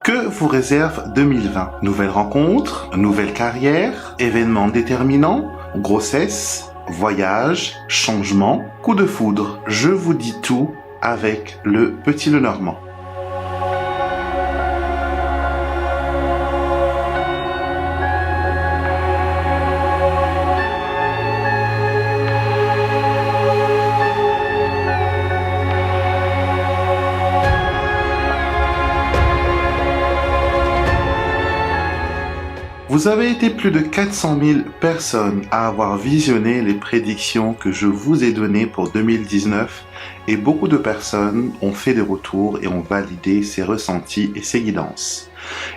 Que vous réserve 2020? Nouvelles rencontres, nouvelles carrières, événements déterminants, grossesse, voyage, changement, coup de foudre. Je vous dis tout avec le Petit Lenormand. Vous avez été plus de 400 000 personnes à avoir visionné les prédictions que je vous ai données pour 2019 et beaucoup de personnes ont fait des retours et ont validé ces ressentis et ces guidances.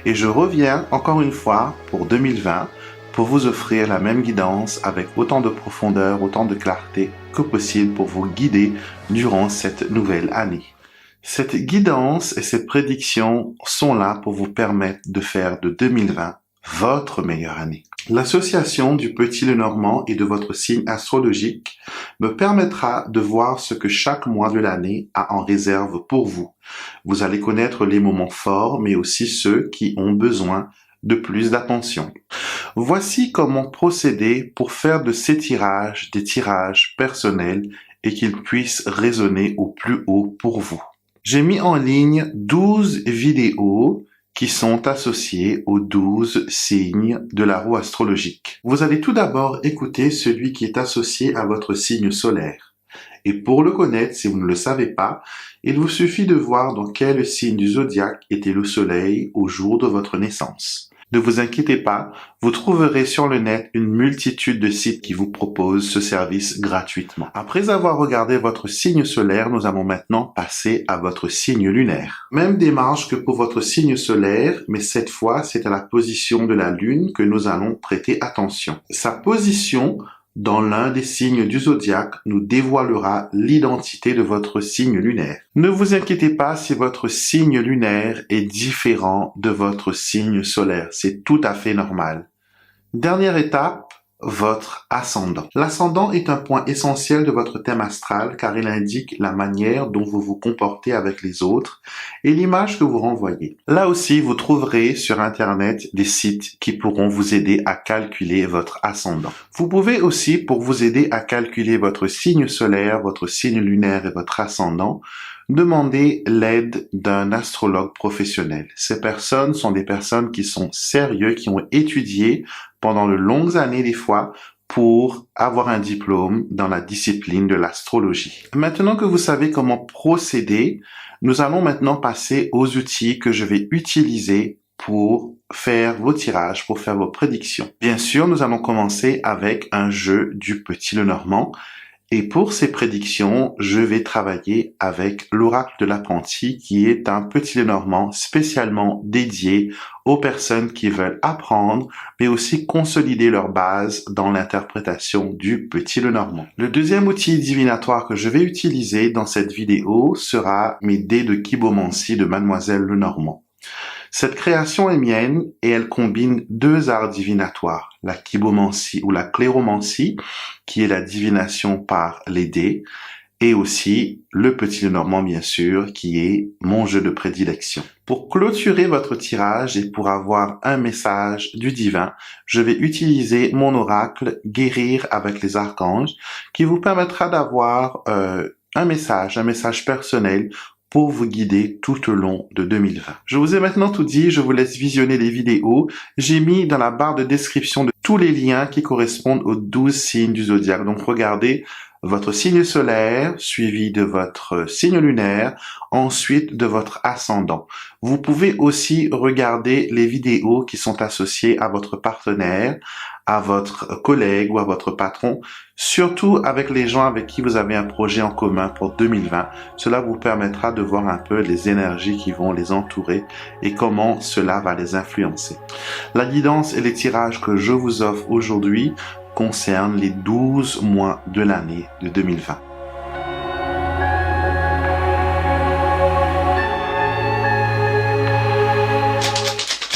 Et je reviens encore une fois pour 2020 pour vous offrir la même guidance avec autant de profondeur, autant de clarté que possible pour vous guider durant cette nouvelle année. Cette guidance et cette prédiction sont là pour vous permettre de faire de 2020 votre meilleure année. L'association du Petit Lenormand et de votre signe astrologique me permettra de voir ce que chaque mois de l'année a en réserve pour vous. Vous allez connaître les moments forts, mais aussi ceux qui ont besoin de plus d'attention. Voici comment procéder pour faire de ces tirages des tirages personnels et qu'ils puissent résonner au plus haut pour vous. J'ai mis en ligne 12 vidéos qui sont associés aux 12 signes de la roue astrologique. Vous allez tout d'abord écouter celui qui est associé à votre signe solaire. Et pour le connaître, si vous ne le savez pas, il vous suffit de voir dans quel signe du zodiaque était le soleil au jour de votre naissance. Ne vous inquiétez pas, vous trouverez sur le net une multitude de sites qui vous proposent ce service gratuitement. Après avoir regardé votre signe solaire, nous allons maintenant passer à votre signe lunaire. Même démarche que pour votre signe solaire, mais cette fois, c'est à la position de la Lune que nous allons prêter attention. Sa position dans l'un des signes du zodiaque nous dévoilera l'identité de votre signe lunaire. Ne vous inquiétez pas si votre signe lunaire est différent de votre signe solaire. C'est tout à fait normal. Dernière étape, votre ascendant. L'ascendant est un point essentiel de votre thème astral car il indique la manière dont vous vous comportez avec les autres et l'image que vous renvoyez. Là aussi, vous trouverez sur Internet des sites qui pourront vous aider à calculer votre ascendant. Vous pouvez aussi, pour vous aider à calculer votre signe solaire, votre signe lunaire et votre ascendant, demander l'aide d'un astrologue professionnel. Ces personnes sont des personnes qui sont sérieuses, qui ont étudié pendant de longues années des fois pour avoir un diplôme dans la discipline de l'astrologie. Maintenant que vous savez comment procéder, nous allons maintenant passer aux outils que je vais utiliser pour faire vos tirages, pour faire vos prédictions. Bien sûr, nous allons commencer avec un jeu du Petit Lenormand. Et pour ces prédictions, je vais travailler avec l'oracle de l'apprenti qui est un Petit Lenormand spécialement dédié aux personnes qui veulent apprendre, mais aussi consolider leur base dans l'interprétation du Petit Lenormand. Le deuxième outil divinatoire que je vais utiliser dans cette vidéo sera mes dés de Kibomancie de Mademoiselle Lenormand. Cette création est mienne et elle combine deux arts divinatoires, la kibomancie ou la cléromancie, qui est la divination par les dés, et aussi le Petit Lenormand, bien sûr, qui est mon jeu de prédilection. Pour clôturer votre tirage et pour avoir un message du divin, je vais utiliser mon oracle Guérir avec les archanges, qui vous permettra d'avoir un message personnel pour vous guider tout au long de 2020. Je vous ai maintenant tout dit, je vous laisse visionner les vidéos. J'ai mis dans la barre de description de tous les liens qui correspondent aux 12 signes du zodiaque. Donc regardez votre signe solaire, suivi de votre signe lunaire, ensuite de votre ascendant. Vous pouvez aussi regarder les vidéos qui sont associées à votre partenaire, à votre collègue ou à votre patron, surtout avec les gens avec qui vous avez un projet en commun pour 2020. Cela vous permettra de voir un peu les énergies qui vont les entourer et comment cela va les influencer. La guidance et les tirages que je vous offre aujourd'hui concernent les 12 mois de l'année de 2020.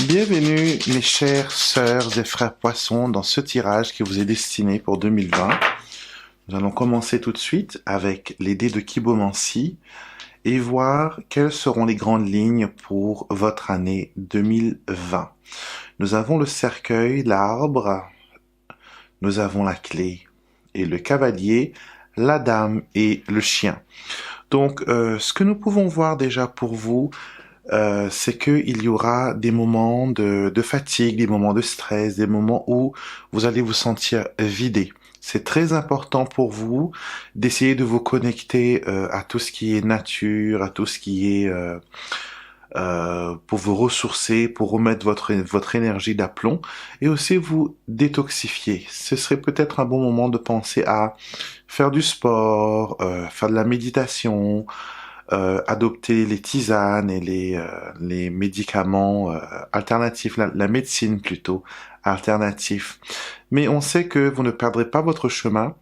Bienvenue mes chères sœurs et frères poissons dans ce tirage qui vous est destiné pour 2020. Nous allons commencer tout de suite avec les dés de Kibomancie et voir quelles seront les grandes lignes pour votre année 2020. Nous avons le cercueil, l'arbre, nous avons la clé et le cavalier, la dame et le chien. Donc, ce que nous pouvons voir déjà pour vous, c'est qu'il y aura des moments de fatigue, des moments de stress, des moments où vous allez vous sentir vidé. C'est très important pour vous d'essayer de vous connecter à tout ce qui est nature, à tout ce qui est pour vous ressourcer, pour remettre votre énergie d'aplomb et aussi vous détoxifier. Ce serait peut-être un bon moment de penser à faire du sport, faire de la méditation, adopter les tisanes et les médicaments alternatifs, la médecine plutôt alternative. Mais on sait que vous ne perdrez pas votre chemin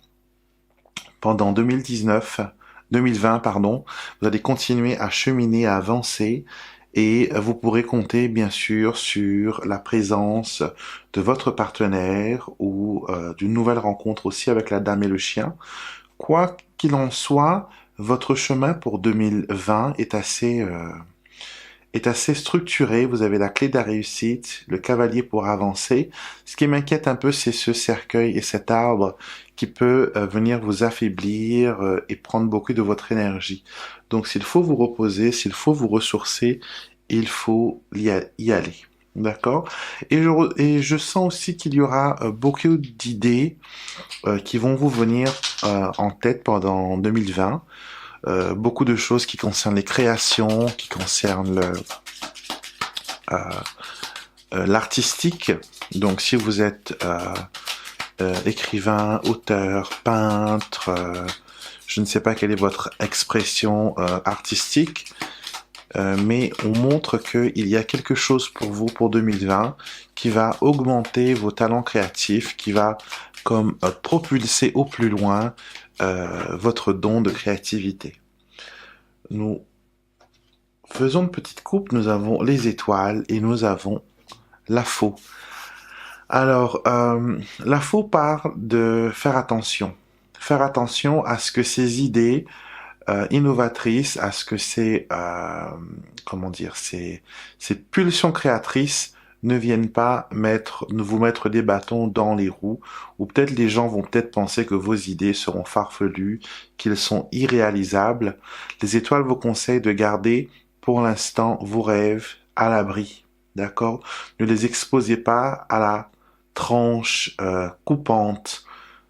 pendant 2020, pardon. Vous allez continuer à cheminer, à avancer et vous pourrez compter bien sûr sur la présence de votre partenaire ou d'une nouvelle rencontre aussi avec la dame et le chien. Quoi qu'il en soit, votre chemin pour 2020 est assez structuré. Vous avez la clé de la réussite, le cavalier pour avancer. Ce qui m'inquiète un peu, c'est ce cercueil et cet arbre qui peut venir vous affaiblir et prendre beaucoup de votre énergie. Donc s'il faut vous reposer, s'il faut vous ressourcer, il faut y aller. D'accord? Et je sens aussi qu'il y aura beaucoup d'idées qui vont vous venir en tête pendant 2020. Beaucoup de choses qui concernent les créations, qui concernent l'artistique. Donc si vous êtes écrivain, auteur, peintre, je ne sais pas quelle est votre expression artistique, mais on montre qu'il y a quelque chose pour vous pour 2020 qui va augmenter vos talents créatifs, qui va comme propulser au plus loin votre don de créativité. Nous faisons une petite coupe, nous avons les étoiles et nous avons la faux. Alors, la faux parle de faire attention. Faire attention à ce que ces idées innovatrices, à ce que ces pulsions créatrices ne viennent pas vous mettre des bâtons dans les roues, ou peut-être les gens vont peut-être penser que vos idées seront farfelues, qu'elles sont irréalisables. Les étoiles vous conseillent de garder pour l'instant vos rêves à l'abri, d'accord? Ne les exposez pas à la tranche coupante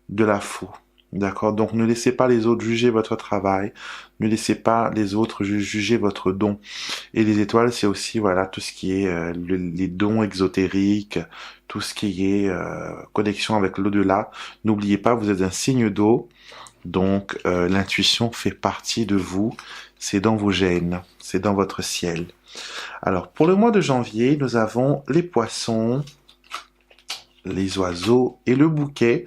de la faux. D'accord? Donc ne laissez pas les autres juger votre travail, ne laissez pas les autres juger votre don. Et les étoiles, c'est aussi voilà tout ce qui est les dons exotériques, tout ce qui est connexion avec l'au-delà. N'oubliez pas, vous êtes un signe d'eau, donc l'intuition fait partie de vous, c'est dans vos gènes, c'est dans votre ciel. Alors pour le mois de janvier, nous avons les poissons, les oiseaux et le bouquet.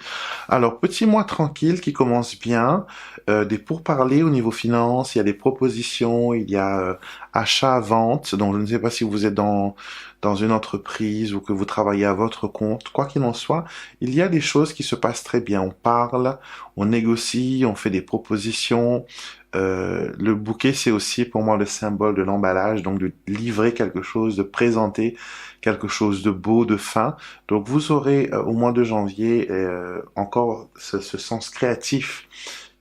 Alors, petit mois tranquille qui commence bien, des pourparlers au niveau finance, il y a des propositions, il y a achat, vente, donc je ne sais pas si vous êtes dans une entreprise ou que vous travaillez à votre compte, quoi qu'il en soit, il y a des choses qui se passent très bien. On parle, on négocie, on fait des propositions. Le bouquet, c'est aussi pour moi le symbole de l'emballage, donc de livrer quelque chose, de présenter quelque chose de beau, de fin. Donc vous aurez au mois de janvier encore ce sens créatif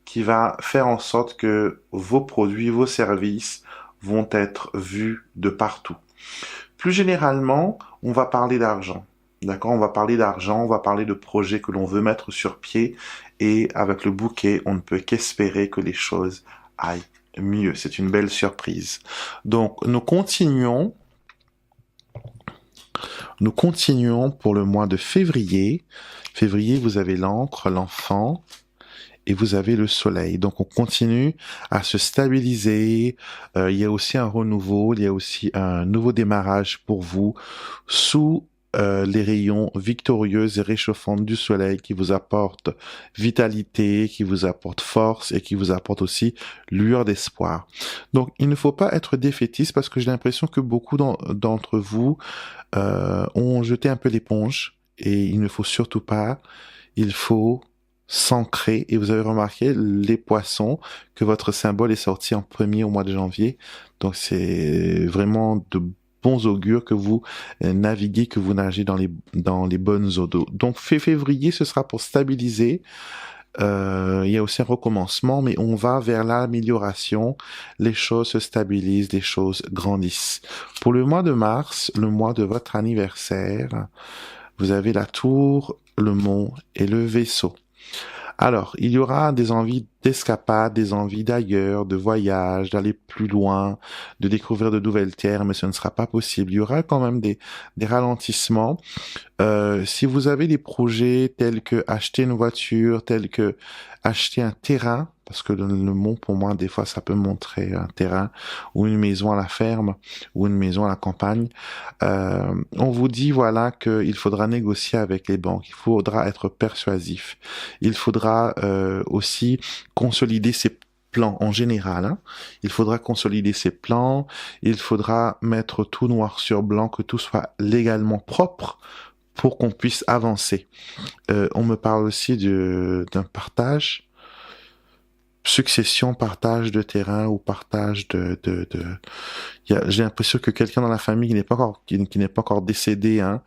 qui va faire en sorte que vos produits, vos services vont être vus de partout. Plus généralement, on va parler d'argent. D'accord? On va parler d'argent, on va parler de projets que l'on veut mettre sur pied et avec le bouquet, on ne peut qu'espérer que les choses aillent mieux. C'est une belle surprise. Donc nous continuons pour le mois de février. Février, vous avez l'encre, l'enfant, et vous avez le soleil. Donc on continue à se stabiliser. Il y a aussi un renouveau, il y a aussi un nouveau démarrage pour vous sous les rayons victorieux et réchauffants du soleil qui vous apportent vitalité, qui vous apportent force et qui vous apportent aussi lueur d'espoir. Donc il ne faut pas être défaitiste parce que j'ai l'impression que beaucoup d'entre vous ont jeté un peu l'éponge et il ne faut surtout pas. Il faut s'ancrer. Et vous avez remarqué, les poissons, que votre symbole est sorti en premier au mois de janvier. Donc c'est vraiment de bons augures que vous naviguez, que vous nagez dans les bonnes eaux d'eau. Donc février, ce sera pour stabiliser. Il y a aussi un recommencement, mais on va vers l'amélioration. Les choses se stabilisent, les choses grandissent. Pour le mois de mars, le mois de votre anniversaire, vous avez la tour, le mont et le vaisseau. Alors, il y aura des envies d'escapade, des envies d'ailleurs, de voyage, d'aller plus loin, de découvrir de nouvelles terres, mais ce ne sera pas possible. Il y aura quand même des ralentissements. Si vous avez des projets tels que acheter une voiture, tels que acheter un terrain, parce que le mot pour moi des fois ça peut montrer un terrain ou une maison à la ferme ou une maison à la campagne, on vous dit voilà qu'il faudra négocier avec les banques, il faudra être persuasif, il faudra aussi consolider ses plans en général, hein. Il faudra consolider ses plans, il faudra mettre tout noir sur blanc, que tout soit légalement propre pour qu'on puisse avancer. On me parle aussi d'un partage, succession, partage de terrain ou partage j'ai l'impression que quelqu'un dans la famille qui n'est pas encore décédé, hein,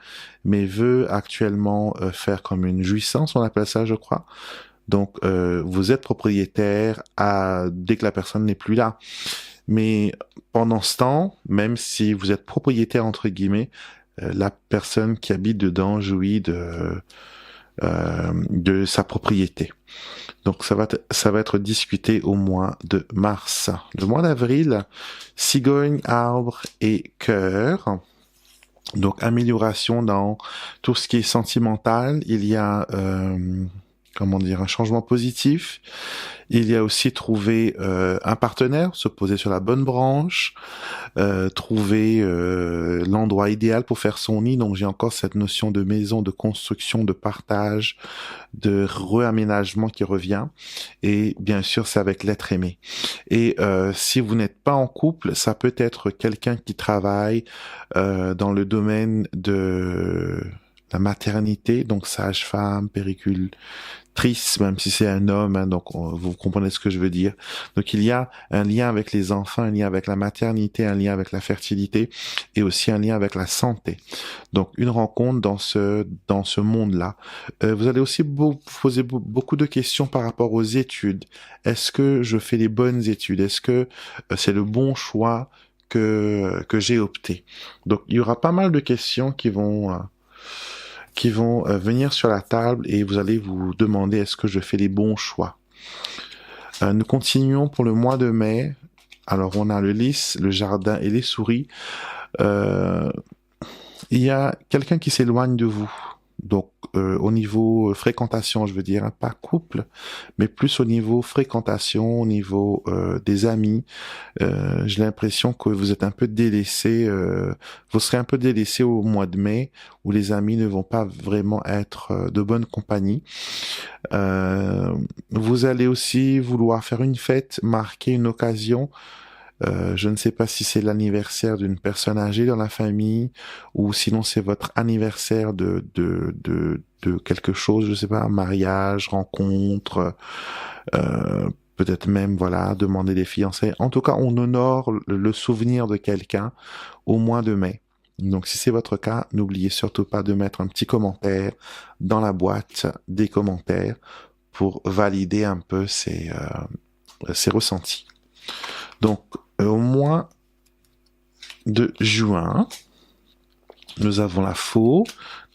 mais veut actuellement faire comme une jouissance, on appelle ça, je crois. Donc, vous êtes propriétaire dès que la personne n'est plus là. Mais pendant ce temps, même si vous êtes propriétaire entre guillemets, la personne qui habite dedans jouit de sa propriété. Donc ça va être discuté au mois de mars. Le mois d'avril, cigogne, arbre et cœur. Donc amélioration dans tout ce qui est sentimental. Il y a un changement positif. Il y a aussi trouver un partenaire, se poser sur la bonne branche, trouver l'endroit idéal pour faire son nid. Donc j'ai encore cette notion de maison, de construction, de partage, de réaménagement qui revient. Et bien sûr, c'est avec l'être aimé. Et si vous n'êtes pas en couple, ça peut être quelqu'un qui travaille dans le domaine de la maternité, donc sage-femme, péricultrice, même si c'est un homme, hein, donc vous comprenez ce que je veux dire. Donc il y a un lien avec les enfants, un lien avec la maternité, un lien avec la fertilité et aussi un lien avec la santé. Donc une rencontre dans ce monde-là. Vous allez aussi poser beaucoup de questions par rapport aux études. Est-ce que je fais les bonnes études? Est-ce que c'est le bon choix que j'ai opté? Donc il y aura pas mal de questions qui vont venir sur la table et vous allez vous demander est-ce que je fais les bons choix. Nous continuons pour le mois de mai. Alors on a le lys, le jardin et les souris. Il y a quelqu'un qui s'éloigne de vous. Donc au niveau fréquentation, je veux dire, hein, pas couple, mais plus au niveau fréquentation, au niveau des amis. J'ai l'impression que vous êtes un peu délaissé, vous serez un peu délaissé au mois de mai, où les amis ne vont pas vraiment être de bonne compagnie. Vous allez aussi vouloir faire une fête, marquer une occasion. Je ne sais pas si c'est l'anniversaire d'une personne âgée dans la famille ou sinon c'est votre anniversaire de quelque chose, je sais pas, mariage, rencontre, peut-être même, voilà, demander des fiançailles. En tout cas, on honore le souvenir de quelqu'un au mois de mai. Donc, si c'est votre cas, n'oubliez surtout pas de mettre un petit commentaire dans la boîte des commentaires pour valider un peu ces ressentis. Donc, au mois de juin, nous avons la faux,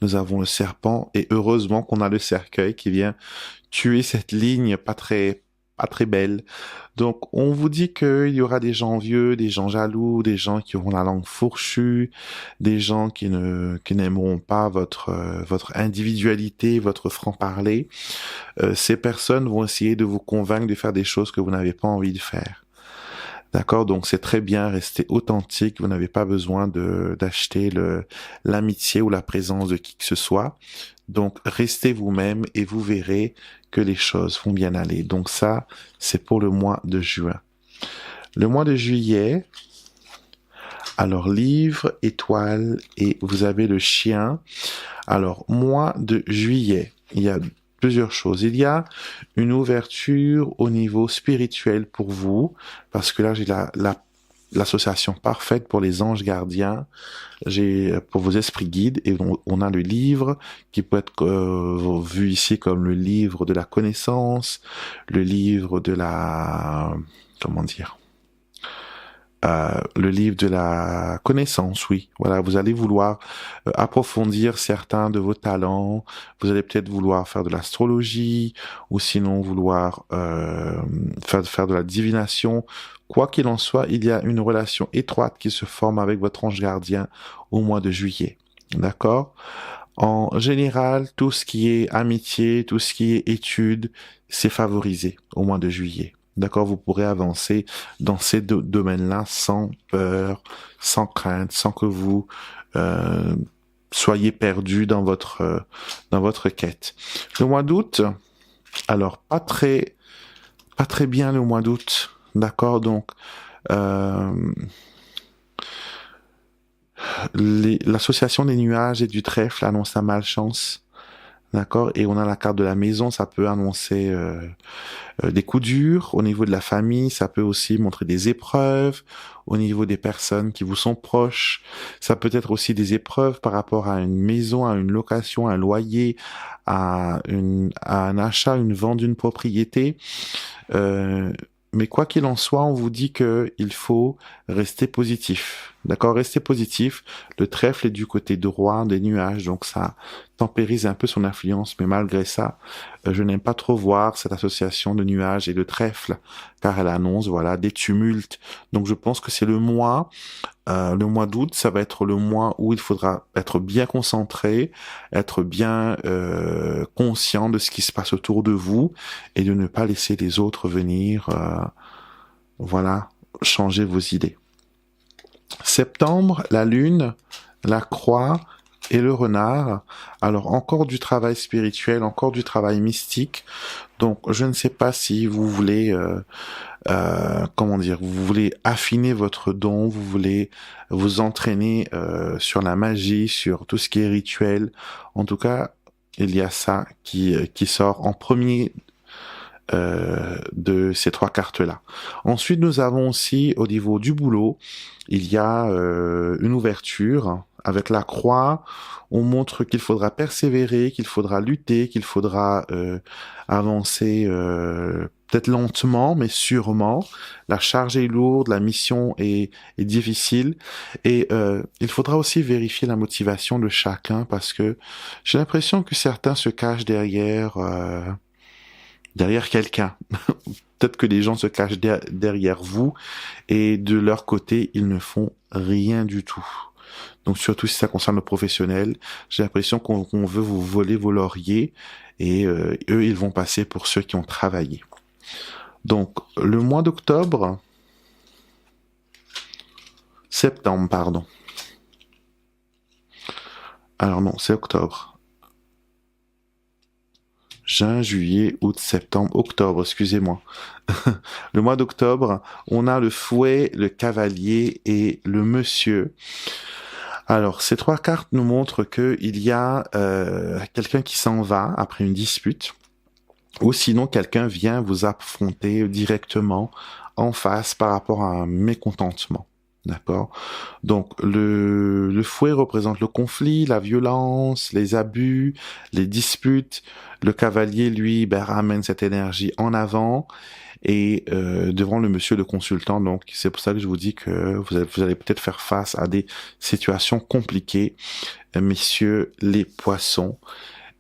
nous avons le serpent, et heureusement qu'on a le cercueil qui vient tuer cette ligne pas très belle. Donc, on vous dit qu'il y aura des gens envieux, des gens jaloux, des gens qui auront la langue fourchue, des gens qui n'aimeront pas votre individualité, votre franc-parler. Ces personnes vont essayer de vous convaincre de faire des choses que vous n'avez pas envie de faire. D'accord, donc c'est très bien, rester authentique, vous n'avez pas besoin d'acheter l'amitié ou la présence de qui que ce soit. Donc restez vous-même et vous verrez que les choses vont bien aller. Donc ça, c'est pour le mois de juin. Le mois de juillet, alors livre, étoile et vous avez le chien. Alors mois de juillet, il y a plusieurs choses. Il y a une ouverture au niveau spirituel pour vous, parce que là, j'ai l'association parfaite pour les anges gardiens, j'ai pour vos esprits guides, et on a le livre qui peut être vu ici comme le livre de la connaissance, le livre de la, comment dire, le livre de la connaissance, oui. Voilà, vous allez vouloir approfondir certains de vos talents. Vous allez peut-être vouloir faire de l'astrologie, ou sinon vouloir faire de la divination. Quoi qu'il en soit, il y a une relation étroite qui se forme avec votre ange gardien au mois de juillet. D'accord? En général, tout ce qui est amitié, tout ce qui est études, c'est favorisé au mois de juillet. D'accord, vous pourrez avancer dans ces domaines-là sans peur, sans crainte, sans que vous soyez perdu dans votre quête. Le mois d'août, alors pas très bien le mois d'août. D'accord, donc l'association des nuages et du trèfle annonce la malchance. D'accord, et on a la carte de la maison, ça peut annoncer des coups durs au niveau de la famille, ça peut aussi montrer des épreuves au niveau des personnes qui vous sont proches, ça peut être aussi des épreuves par rapport à une maison, à une location, à un loyer, à un achat, une vente d'une propriété. Mais quoi qu'il en soit, on vous dit que il faut rester positif. D'accord? Rester positif. Le trèfle est du côté droit des nuages, donc ça tempérise un peu son influence. Mais malgré ça, je n'aime pas trop voir cette association de nuages et de trèfle, car elle annonce, voilà, des tumultes. Donc je pense que c'est le mois d'août, ça va être le mois où il faudra être bien concentré, être bien conscient de ce qui se passe autour de vous et de ne pas laisser les autres venir, voilà, changer vos idées. Septembre, la lune, la croix et le renard. Alors encore du travail spirituel, encore du travail mystique. Donc je ne sais pas si vous voulez comment dire, vous voulez affiner votre don, vous voulez vous entraîner sur la magie, sur tout ce qui est rituel. En tout cas, il y a ça qui sort en premier de ces trois cartes-là. Ensuite, nous avons aussi au niveau du boulot, il y a une ouverture avec la croix. On montre qu'il faudra persévérer, qu'il faudra lutter, qu'il faudra avancer peut-être lentement, mais sûrement. La charge est lourde, la mission est difficile. Et il faudra aussi vérifier la motivation de chacun parce que j'ai l'impression que certains se cachent derrière quelqu'un. Peut-être que les gens se cachent derrière vous et de leur côté, ils ne font rien du tout. Donc surtout si ça concerne le professionnel, j'ai l'impression qu'on veut vous voler vos lauriers et eux, ils vont passer pour ceux qui ont travaillé. Donc le mois d'octobre, septembre, pardon. Alors non, c'est octobre. Juin, juillet, août, septembre, octobre, excusez-moi. Le mois d'octobre, on a le fouet, le cavalier et le monsieur. Alors, ces trois cartes nous montrent que il y a quelqu'un qui s'en va après une dispute, ou sinon quelqu'un vient vous affronter directement en face par rapport à un mécontentement. D'accord? Donc, le fouet représente le conflit, la violence, les abus, les disputes. Le cavalier, lui, ramène cette énergie en avant et devant le monsieur le consultant. Donc, c'est pour ça que je vous dis que vous allez peut-être faire face à des situations compliquées, messieurs les poissons.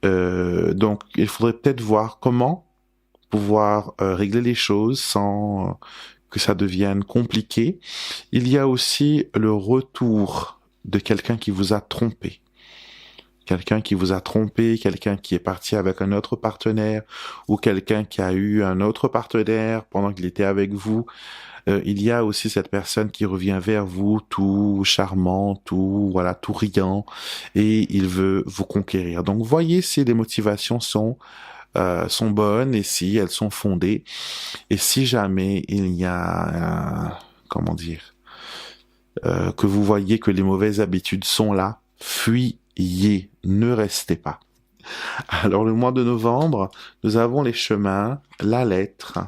Donc, il faudrait peut-être voir comment pouvoir régler les choses sans que ça devienne compliqué. Il y a aussi le retour de quelqu'un qui vous a trompé. Quelqu'un qui vous a trompé, quelqu'un qui est parti avec un autre partenaire ou quelqu'un qui a eu un autre partenaire pendant qu'il était avec vous. Il y a aussi cette personne qui revient vers vous tout charmant, tout riant et il veut vous conquérir. Donc voyez si les motivations sont bonnes et si elles sont fondées. Et si jamais il y a, que vous voyez que les mauvaises habitudes sont là, fuyez, ne restez pas. Alors le mois de novembre, nous avons les chemins, la lettre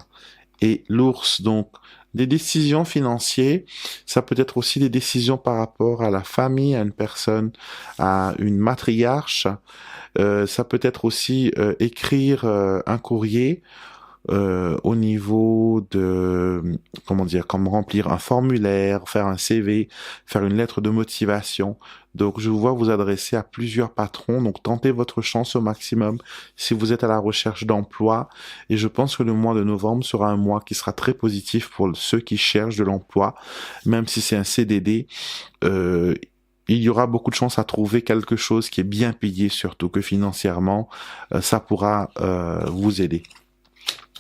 et l'ours. Donc des décisions financières, ça peut être aussi des décisions par rapport à la famille, à une personne, à une matriarche. Ça peut être aussi écrire un courrier au niveau de, comment dire, comme remplir un formulaire, faire un CV, faire une lettre de motivation. Donc, je vous vois vous adresser à plusieurs patrons. Donc, tentez votre chance au maximum si vous êtes à la recherche d'emploi. Et je pense que le mois de novembre sera un mois qui sera très positif pour ceux qui cherchent de l'emploi, même si c'est un CDD. Il y aura beaucoup de chances à trouver quelque chose qui est bien payé, surtout que financièrement, ça pourra vous aider.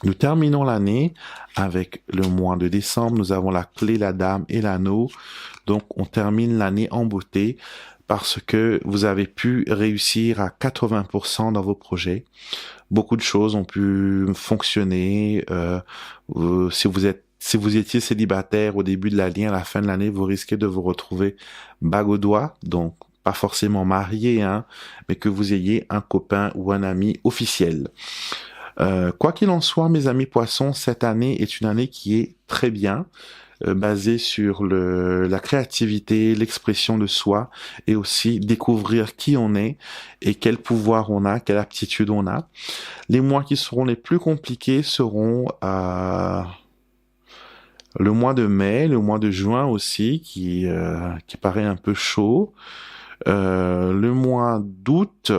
Nous terminons l'année avec le mois de décembre. Nous avons la clé, la dame et l'anneau. Donc, on termine l'année en beauté parce que vous avez pu réussir à 80% dans vos projets. Beaucoup de choses ont pu fonctionner. Si vous étiez célibataire au début de l'année, à la fin de l'année, vous risquez de vous retrouver bague au doigt. Donc, pas forcément marié, hein, mais que vous ayez un copain ou un ami officiel. Quoi qu'il en soit, mes amis poissons, cette année est une année qui est très bien, basée sur la créativité, l'expression de soi, et aussi découvrir qui on est et quel pouvoir on a, quelle aptitude on a. Les mois qui seront les plus compliqués seront le mois de mai, le mois de juin aussi, qui paraît un peu chaud, le mois d'août,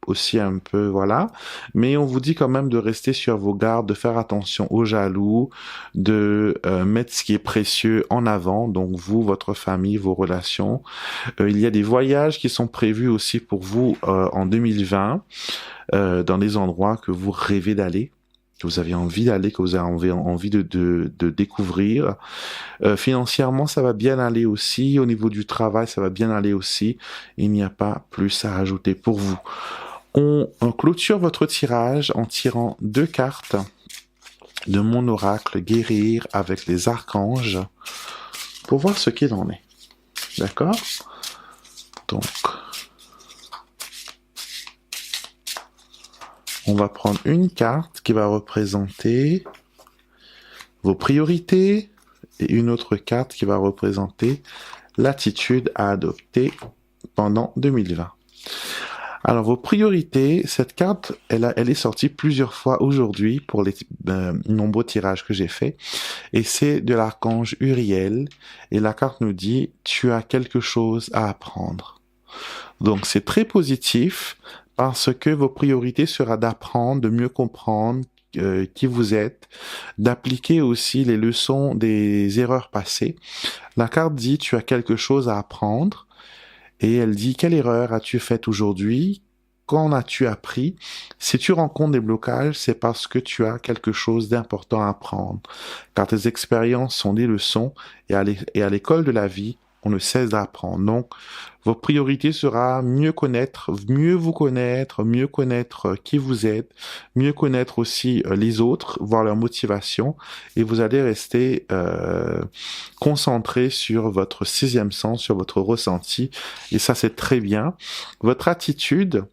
aussi un peu, voilà. Mais on vous dit quand même de rester sur vos gardes, de faire attention aux jaloux, de mettre ce qui est précieux en avant, donc vous, votre famille, vos relations. Il y a des voyages qui sont prévus aussi pour vous en 2020, dans des endroits que vous rêvez d'aller, que vous avez envie d'aller, que vous avez envie de découvrir. Financièrement, ça va bien aller aussi. Au niveau du travail, ça va bien aller aussi. Il n'y a pas plus à rajouter pour vous. On clôture votre tirage en tirant 2 cartes de mon oracle guérir avec les archanges pour voir ce qu'il en est. D'accord? Donc, on va prendre une carte qui va représenter vos priorités et une autre carte qui va représenter l'attitude à adopter pendant 2020. Alors, vos priorités, cette carte, elle est sortie plusieurs fois aujourd'hui pour les nombreux tirages que j'ai faits. Et c'est de l'archange Uriel. Et la carte nous dit, tu as quelque chose à apprendre. Donc, c'est très positif parce que vos priorités sera d'apprendre, de mieux comprendre qui vous êtes, d'appliquer aussi les leçons des erreurs passées. La carte dit, tu as quelque chose à apprendre. Et elle dit, quelle erreur as-tu faite aujourd'hui? Qu'en as-tu appris? Si tu rencontres des blocages, c'est parce que tu as quelque chose d'important à apprendre. Car tes expériences sont des leçons et à l'école de la vie, on ne cesse d'apprendre. Donc, vos priorités sera mieux vous connaître, mieux connaître qui vous êtes, mieux connaître aussi les autres, voir leur motivation, et vous allez rester concentré sur votre 6e sens, sur votre ressenti, et ça c'est très bien. Votre attitude,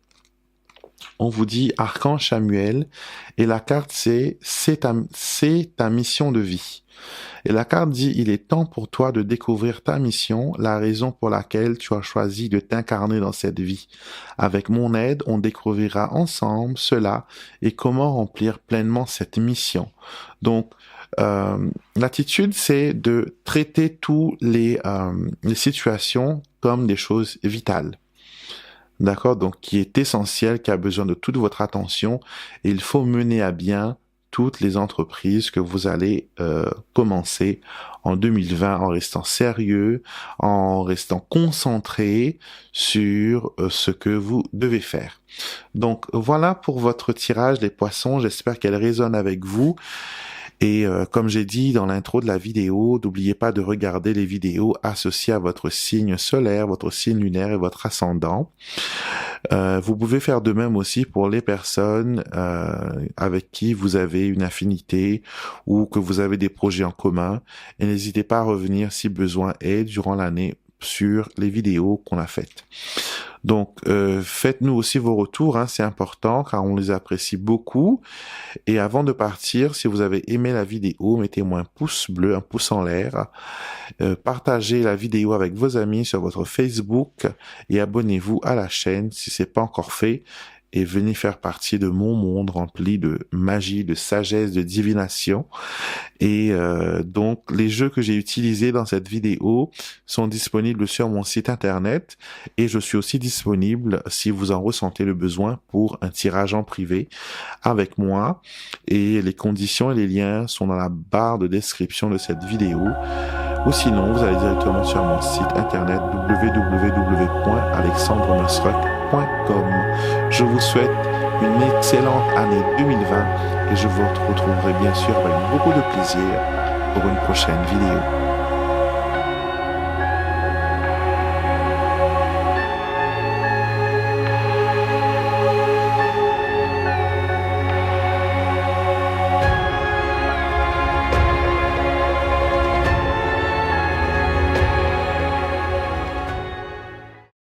on vous dit Archange Samuel, et la carte c'est ta mission de vie. Et la carte dit, il est temps pour toi de découvrir ta mission, la raison pour laquelle tu as choisi de t'incarner dans cette vie. Avec mon aide, on découvrira ensemble cela et comment remplir pleinement cette mission. Donc, l'attitude, c'est de traiter toutes les situations comme des choses vitales. D'accord? Donc, qui est essentiel, qui a besoin de toute votre attention, et il faut mener à bien toutes les entreprises que vous allez commencer en 2020 en restant sérieux, en restant concentré sur ce que vous devez faire. Donc voilà pour votre tirage des poissons, j'espère qu'elle résonne avec vous. Et comme j'ai dit dans l'intro de la vidéo, n'oubliez pas de regarder les vidéos associées à votre signe solaire, votre signe lunaire et votre ascendant. Vous pouvez faire de même aussi pour les personnes avec qui vous avez une affinité ou que vous avez des projets en commun. Et n'hésitez pas à revenir si besoin est durant l'année sur les vidéos qu'on a faites. Donc, faites-nous aussi vos retours, hein, c'est important car on les apprécie beaucoup. Et avant de partir, si vous avez aimé la vidéo, mettez-moi un pouce bleu, un pouce en l'air. Partagez la vidéo avec vos amis sur votre Facebook et abonnez-vous à la chaîne si c'est pas encore fait. Et venez faire partie de mon monde rempli de magie, de sagesse, de divination. Et donc, les jeux que j'ai utilisés dans cette vidéo sont disponibles sur mon site internet. Et je suis aussi disponible, si vous en ressentez le besoin, pour un tirage en privé avec moi. Et les conditions et les liens sont dans la barre de description de cette vidéo. Ou sinon, vous allez directement sur mon site internet www.alexandremersrock.com. Je vous souhaite une excellente année 2020 et je vous retrouverai bien sûr avec beaucoup de plaisir pour une prochaine vidéo.